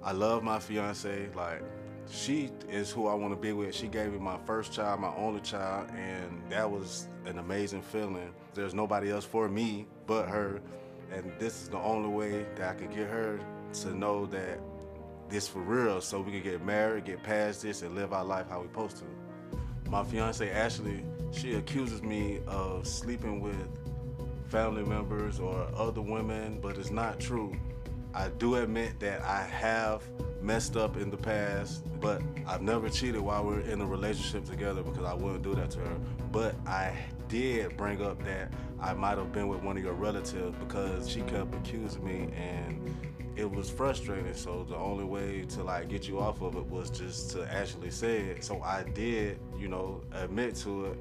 I love my fiance. Like, she is who I want to be with. She gave me my first child, my only child, and that was an amazing feeling. There's nobody else for me but her, and this is the only way that I could get her to know that this for real, so we could get married, get past this, and live our life how we supposed to. My fiance Ashley, she accuses me of sleeping with family members or other women, but it's not true. I do admit that I have messed up in the past, but I've never cheated while we're in a relationship together because I wouldn't do that to her. But I did bring up that I might have been with one of your relatives because she kept accusing me, and it was frustrating. So the only way to like get you off of it was just to actually say it. So I did, admit to it,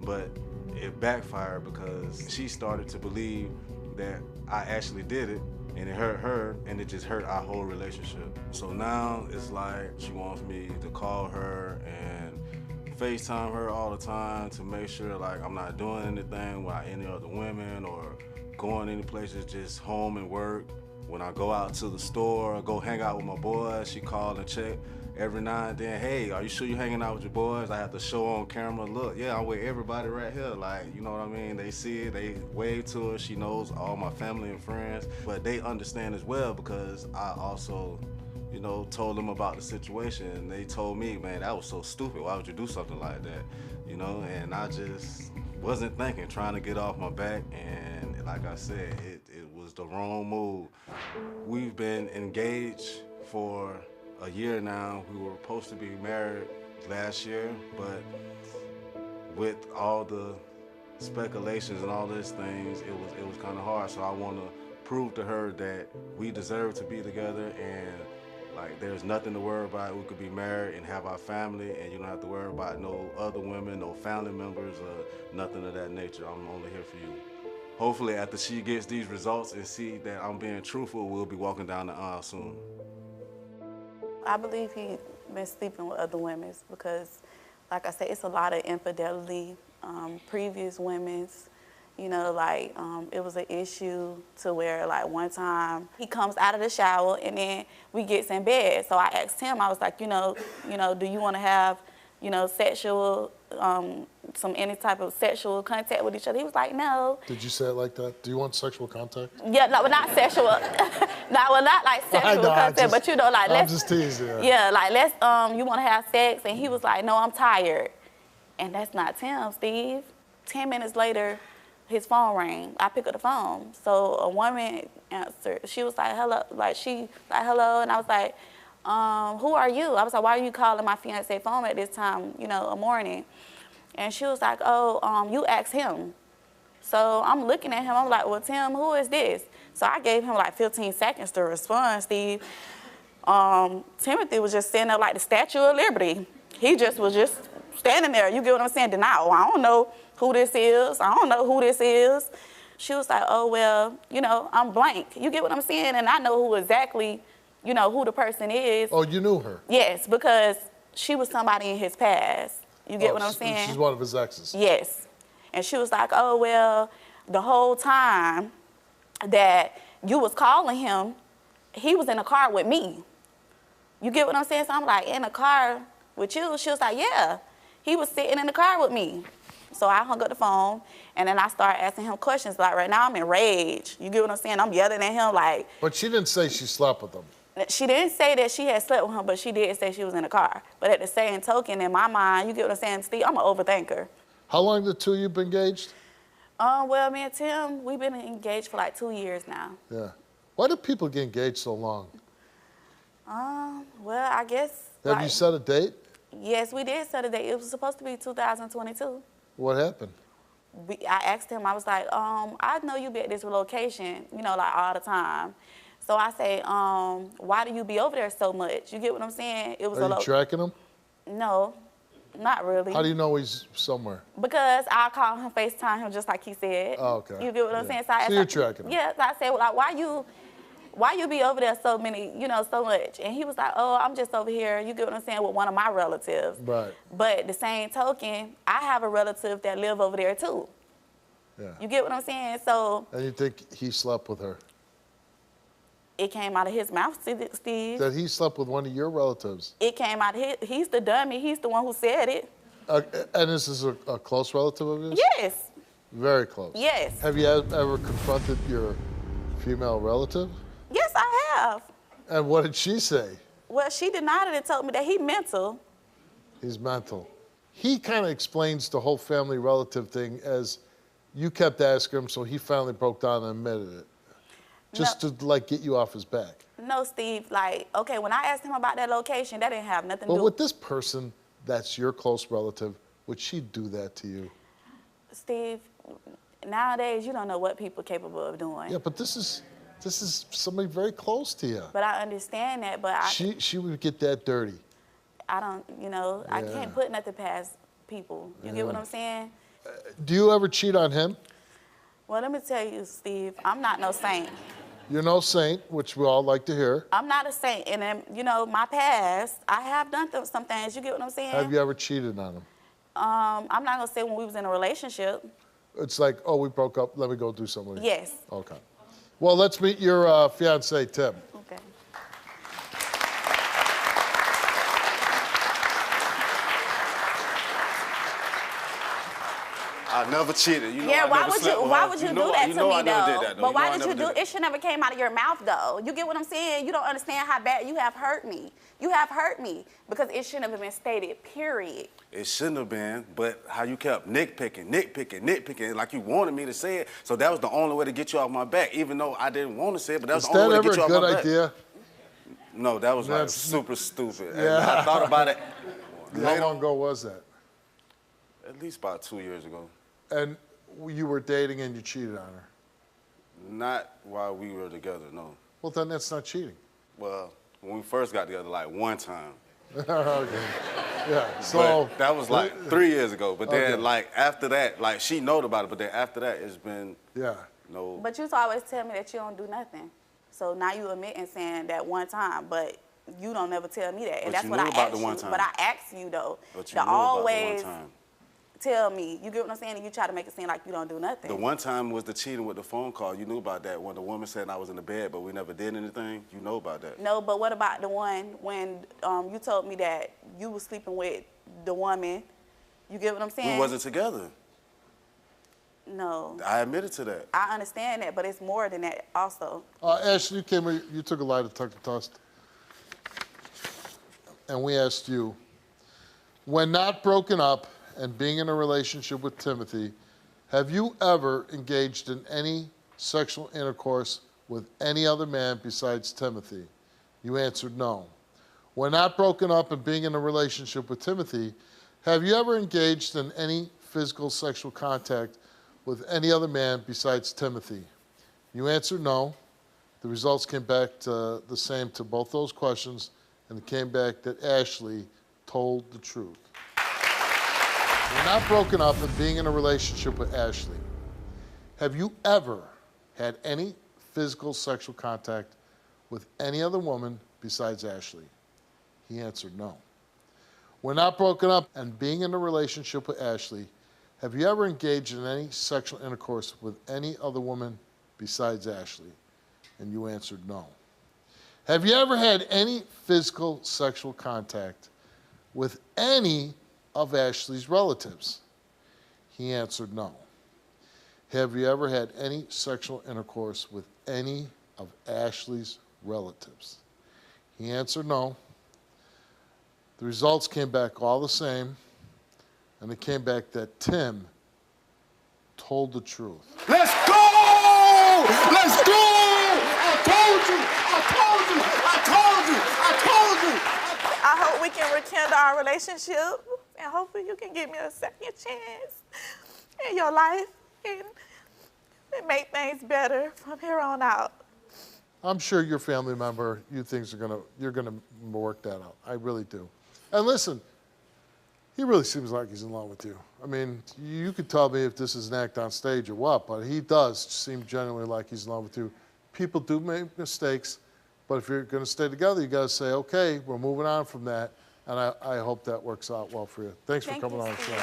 but it backfired because she started to believe that I actually did it, and it hurt her, and it just hurt our whole relationship. So now it's like she wants me to call her and FaceTime her all the time to make sure like I'm not doing anything with any other women or going any places, just home and work. When I go out to the store or go hang out with my boys, she call and check every now and then. Hey, are you sure you're hanging out with your boys? I have to show on camera, look, yeah, I'm with everybody right here. Like, you know what I mean? They see it, they wave to her. She knows all my family and friends, but they understand as well because I also, told them about the situation. And they told me, man, that was so stupid. Why would you do something like that? And I just wasn't thinking, trying to get off my back. And like I said, it was the wrong move. We've been engaged for a year now. We were supposed to be married last year, but with all the speculations and all these things, it was kind of hard. So I want to prove to her that we deserve to be together, and like there's nothing to worry about. We could be married and have our family, and you don't have to worry about no other women, no family members, or nothing of that nature. I'm only here for you. Hopefully after she gets these results and see that I'm being truthful, we'll be walking down the aisle soon. I believe he been sleeping with other women because, like I said, it's a lot of infidelity. Previous women's, it was an issue to where, like, one time he comes out of the shower and then we gets in bed. So I asked him, I was like, do you want to have, sexual, any type of sexual contact with each other? He was like, no. Did you say it like that? Do you want sexual contact? Yeah, no, but not sexual. Not like sexual contact, but like, I'm just teasing. Yeah, like, let's, you want to have sex? And he was like, no, I'm tired. And that's not Tim, Steve. 10 minutes later, his phone rang. I pick up the phone. So a woman answered. She was like, hello. Hello. And I was like, who are you? I was like, why are you calling my fiancé phone at this time, a morning? And she was like, oh, you asked him. So I'm looking at him. I'm like, well, Tim, who is this? So I gave him like 15 seconds to respond, Steve. Timothy was just standing there like the Statue of Liberty. He was just standing there. You get what I'm saying? Denial. I don't know who this is. I don't know who this is. She was like, oh, well, I'm blank. You get what I'm saying? And I know who exactly, who the person is. Oh, you knew her? Yes, because she was somebody in his past. You get what I'm saying? She's one of his exes. Yes. And she was like, oh, well, the whole time that you was calling him, he was in a car with me. You get what I'm saying? So I'm like, in a car with you? She was like, yeah. He was sitting in the car with me. So I hung up the phone, and then I started asking him questions. Like, right now I'm enraged. You get what I'm saying? I'm yelling at him like... But she didn't say she slept with him. She didn't say that she had slept with him, but she did say she was in the car. But at the same token, in my mind, you get what I'm saying, Steve, I'm an overthinker. How long the two of you been engaged? Well, me and Tim, we've been engaged for like 2 years now. Yeah. Why do people get engaged so long? Well, I guess... Have you set a date? Yes, we did set a date. It was supposed to be 2022. What happened? I asked him, I was like, I know you be at this location, like all the time. So I say, why do you be over there so much? You get what I'm saying? It was Are you tracking him? No, not really. How do you know he's somewhere? Because I call him, FaceTime him, just like he said. Oh, okay. You get what I'm saying? So, you're tracking him? Yeah, so I said, well, like, why you be over there so much? And he was like, oh, I'm just over here, you get what I'm saying, with one of my relatives. Right. But the same token, I have a relative that live over there too. Yeah. You get what I'm saying? So. And you think he slept with her? It came out of his mouth, Steve. That he slept with one of your relatives. It came out of he's the dummy. He's the one who said it. And this is a close relative of yours? Yes. Very close. Yes. Have you ever confronted your female relative? Yes, I have. And what did she say? Well, she denied it and told me that he mental. He's mental. He kind of explains the whole family relative thing as you kept asking him, so he finally broke down and admitted it. Just to, like, get you off his back. No, Steve, like, okay, when I asked him about that location, that didn't have nothing to do. But with this person that's your close relative, would she do that to you? Steve, nowadays, you don't know what people are capable of doing. Yeah, but this is somebody very close to you. But I understand that, but She would get that dirty. I don't, I can't put nothing past people. You get what I'm saying? Do you ever cheat on him? Well, let me tell you, Steve, I'm not no saint. You're no saint, which we all like to hear. I'm not a saint. And then, my past, I have done some things. You get what I'm saying? Have you ever cheated on him? I'm not going to say when we was in a relationship. It's like, oh, we broke up, let me go do something. Yes. Okay. Well, let's meet your fiance, Tim. Okay. I never cheated. Yeah, why would you do that to me, though? I never did that, though. But why did I you never do it? It should never came out of your mouth, though. You get what I'm saying? You don't understand how bad you have hurt me. You have hurt me because it shouldn't have been stated, period. It shouldn't have been, but how you kept nitpicking, like you wanted me to say it. So that was the only way to get you off my back, even though I didn't want to say it, but that was the only way to get you off my back. Was that ever a good idea? No, that was like super stupid. Yeah. And I thought about it. How long ago was that? At least about 2 years ago. And you were dating and you cheated on her? Not while we were together, no. Well, then that's not cheating. Well, when we first got together, like one time. Okay. Yeah, so. But that was like 3 years ago. But then, like, after that, like, she knowed about it, but then after that, it's been no. But you used to always tell me that you don't do nothing. So now you admit and saying that one time, but you don't never tell me that. And But that's you what I knew about asked the one you. time. But I asked you, though, But you to knew about the always one time. tell me. You get what I'm saying? And you try to make it seem like you don't do nothing. The one time was the cheating with the phone call. You knew about that when the woman said I was in the bed, but we never did anything. You know about that. No, but what about the one when you told me that you was sleeping with the woman? You get what I'm saying? We wasn't together. No. I admitted to that. I understand that, but it's more than that also. Ashley, you came here, you took a lie detector test. And we asked you, when not broken up and being in a relationship with Timothy, have you ever engaged in any sexual intercourse with any other man besides Timothy? You answered no. When not broken up and being in a relationship with Timothy, have you ever engaged in any physical sexual contact with any other man besides Timothy? You answered no. The results came back to the same to both those questions, and it came back that Ashley told the truth. You're not broken up and being in a relationship with Ashley. Have you ever had any physical sexual contact with any other woman besides Ashley? He answered no. We're not broken up and being in a relationship with Ashley. Have you ever engaged in any sexual intercourse with any other woman besides Ashley? And you answered no. Have you ever had any physical sexual contact with any of Ashley's relatives? He answered no. Have you ever had any sexual intercourse with any of Ashley's relatives? He answered no. The results came back all the same, and it came back that Tim told the truth. Let's go! Let's go! I told you! I told you! I told you! I told you! I hope we can rekindle our relationship, and hopefully you can give me a second chance in your life and make things better from here on out. I'm sure your family member, you're gonna work that out. I really do. And listen, he really seems like he's in love with you. I mean, you could tell me if this is an act on stage or what, but he does seem genuinely like he's in love with you. People do make mistakes, but if you're going to stay together, you got to say, okay, we're moving on from that, and I hope that works out well for you. Thanks for coming on the show.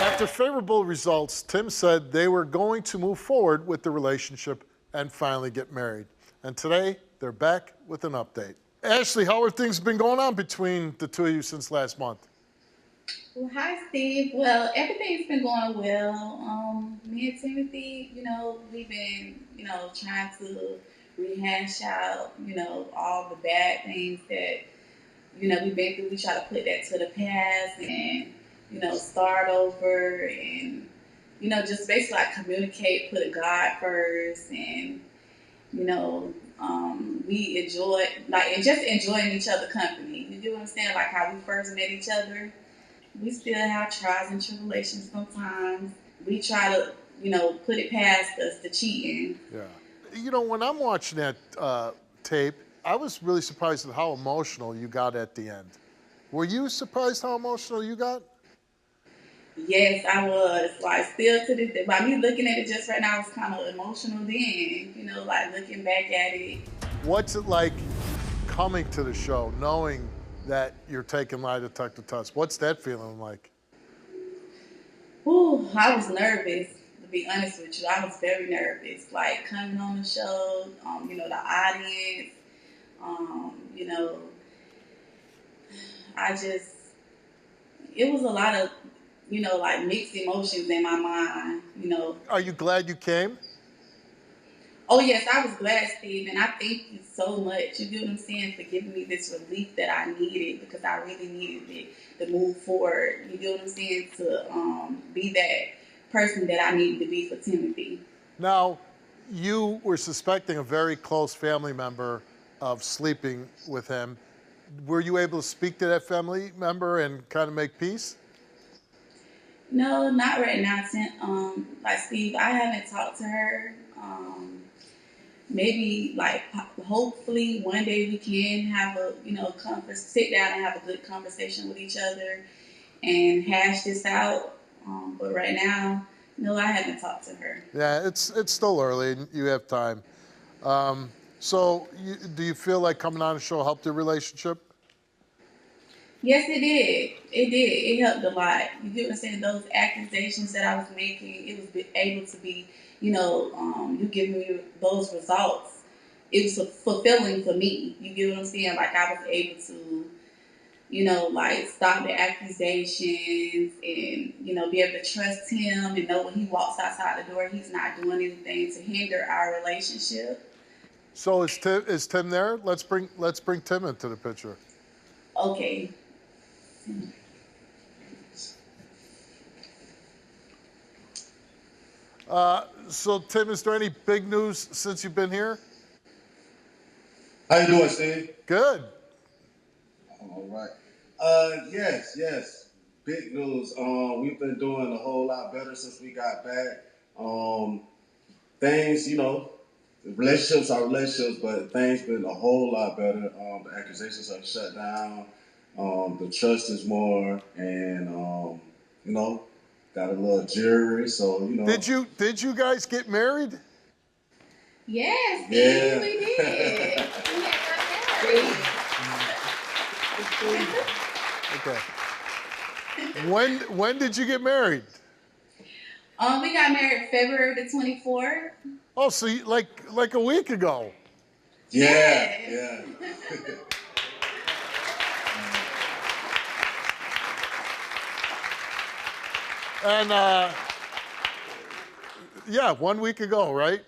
After favorable results, Tim said they were going to move forward with the relationship and finally get married. And today, they're back with an update. Ashley, how are things been going on between the two of you since last month? Well, hi, Steve. Well, everything's been going well. Me and Timothy, we've been, trying to rehash out, all the bad things that, we've been through. We try to put that to the past and, start over and, just basically like communicate, put God first and, we enjoy, and just enjoying each other's company. You get what I'm saying? Like how we first met each other. We still have trials and tribulations sometimes. We try to, put it past us, the cheating. Yeah. When I'm watching that tape, I was really surprised at how emotional you got at the end. Were you surprised how emotional you got? Yes, I was. Like, still to this day. By me looking at it just right now, I was kind of emotional then, like looking back at it. What's it like coming to the show, knowing that you're taking lie detector tests? What's that feeling like? Ooh, I was nervous, to be honest with you. I was very nervous. Like, coming on the show, the audience, it was a lot of, like mixed emotions in my mind. Are you glad you came? Oh, yes, I was glad, Steve, and I thank you so much. You get what I'm saying? For giving me this relief that I needed because I really needed it to move forward. You get what I'm saying? To be that person that I needed to be for Timothy. Now, you were suspecting a very close family member of sleeping with him. Were you able to speak to that family member and kind of make peace? No, not right now, like Steve, I haven't talked to her. Maybe like hopefully one day we can have a sit down and have a good conversation with each other and hash this out. But right now, no, I haven't talked to her. Yeah, it's still early and you have time. So do you feel like coming on the show helped your relationship? Yes, it did. It did. It helped a lot. You get what I'm saying? Those accusations that I was making, it was able to be, you giving me those results. It was fulfilling for me. You get what I'm saying? Like I was able to, like stop the accusations and, be able to trust him and know when he walks outside the door, he's not doing anything to hinder our relationship. So is Tim there? Let's bring Tim into the picture. Okay. So Tim, is there any big news since you've been here? How you doing, Steve? Good. All right. Yes. Big news. We've been doing a whole lot better since we got back. Things, relationships are relationships, but things been a whole lot better. The accusations are shut down. The trust is more, and got a little jury. So Did you guys get married? Yes, Yeah. we did. We Okay. When did you get married? We got married February the 24th. Oh, so like a week ago. Yeah. And 1 week ago, right?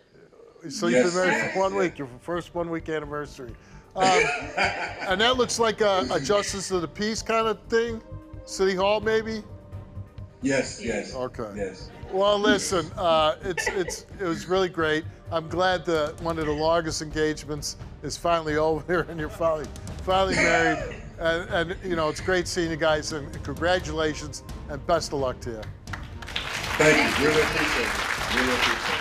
So you've been married for 1 week, your first 1 week anniversary. And that looks like a justice of the peace kind of thing? City Hall, maybe? Yes. Okay. Yes. Well, listen, it was really great. I'm glad that one of the longest engagements is finally over here and you're finally married. And it's great seeing you guys, and congratulations and best of luck to you. Thank you. Really appreciate it.